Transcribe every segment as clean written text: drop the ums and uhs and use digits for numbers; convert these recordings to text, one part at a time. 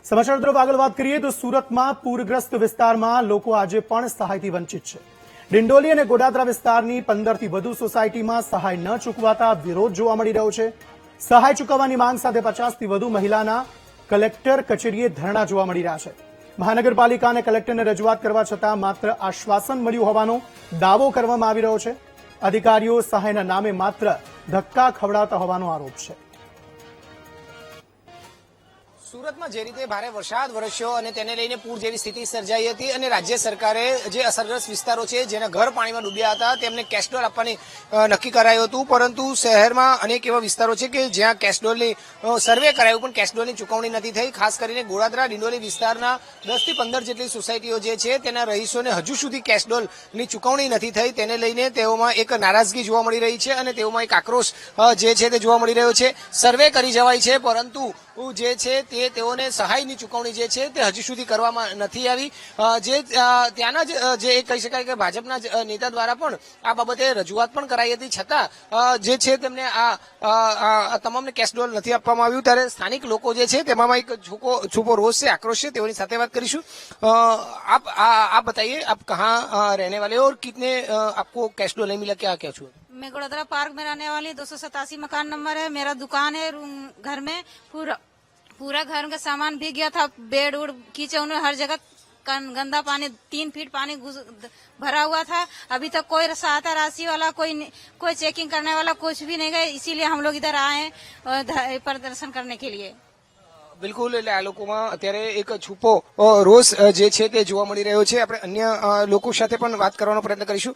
સમાચાર તરફ આગળ વાત કરીએ તો સુરતમાં પૂરગ્રસ્ત વિસ્તારમાં લોકો આજે પણ સહાયથી વંચિત છે। ડિંડોલી અને ગોડાદરા વિસ્તારની 15 થી વધુ સોસાયટીમાં સહાય ન ચૂકવાતા વિરોધ જોવા મળી રહ્યો છે। સહાય ચૂકવવાની માંગ સાથે 50 થી વધુ મહિલાના કલેક્ટર કચેરીએ ધરણા જોવા મળી રહ્યા છે। મહાનગરપાલિકા અને કલેક્ટરને રજૂઆત કરવા છતાં માત્ર આશ્વાસન મળ્યું હોવાનો દાવો કરવામાં આવી રહ્યો છે। અધિકારીઓ સહાયના નામે માત્ર ધક્કા ખવડાવતા હોવાનો આરોપ છે। સુરતમાં જે રીતે ભારે વરસાદ વરસ્યો અને તેને લઈને પૂર જેવી સ્થિતિ સર્જાઈ હતી અને રાજ્ય સરકારે જે અસરગ્રસ્ત વિસ્તારો છે જેના ઘર પાણીમાં ડૂબ્યા હતા તેમને કેશડોલ આપવાની નક્કી કરાયું હતું, પરંતુ શહેરમાં અનેક એવા વિસ્તારો છે કે જ્યાં કેશડોલની સર્વે કરાયું પણ કેશડોલની ચૂકવણી નથી થઈ। ખાસ કરીને ગોડાદરા ડિંડોલી વિસ્તારના 10 થી 15 જેટલી સોસાયટીઓ જે છે તેના રહીશોને હજુ સુધી કેશડોલની ચૂકવણી નથી થઈ। તેને લઈને તેઓમાં એક નારાજગી જોવા મળી રહી છે અને તેઓમાં એક આક્રોશ જે છે તે જોવા મળી રહ્યો છે। સર્વે કરી જવાય છે પરંતુ જે છે તે તેઓને સહાયની ચૂકવણી જે છે તે હજી સુધી કરવામાં નથી આવી। જે ત્યાંના જે કહી શકાય કે ભાજપના નેતા દ્વારા પણ આ બાબતે રજૂઆત પણ કરાઈ હતી, છતાં જે છે તેમને આ તમામને કેશડોલ નથી આપવામાં આવ્યું। ત્યારે સ્થાનિક લોકો જે છે તેમાં એક છુપો રોષ છે, આક્રોશ છે। તેઓની સાથે વાત કરીશું। आप बताइए, आप कहाँ रहने वाले हो और कितने आपको कैशडोल नहीं मिला, क्या क्या छुआ? मैं गोड़ादरा पार्क में रहने वाली, 287 मकान नंबर है। मेरा दुकान है, घर में पूरा घर का सामान भीग गया था। बेड उड़ कीचड़ में हर जगह गंदा पानी, 3 फीट पानी भरा हुआ था। अभी तक कोई सहायता राशि वाला कोई चेकिंग करने वाला कुछ भी नहीं गए, इसीलिए हम लोग इधर आए हैं प्रदर्शन करने के लिए। બિલકુલ, એટલે આ લોકોમાં અત્યારે એક છુપો રોષ જે છે તે જોવા મળી રહ્યો છે। આપણે અન્ય લોકો સાથે પણ વાત કરવાનો પ્રયત્ન કરીશું।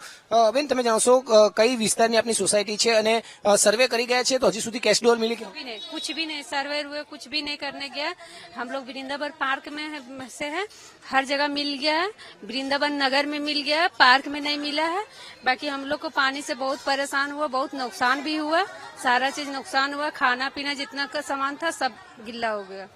બેન, તમે જણાવશો કઈ વિસ્તારની આપની સોસાયટી છે અને સર્વે કરી ગયા છે તો હજી સુધી કેશડોલ મિલી કે कुछ भी नहीं सर्वे हुए, कुछ भी नहीं करने गया। हम लोग वृंदावन पार्क में से है, हर जगह मिल गया है। वृंदावन नगर में मिल गया है, पार्क में नहीं मिला है। बाकी हम लोग को पानी से बहुत परेशान हुआ, बहुत नुकसान भी हुआ, सारा चीज नुकसान हुआ। खाना पीना जितना का सामान था सब गिल्ला हो गया।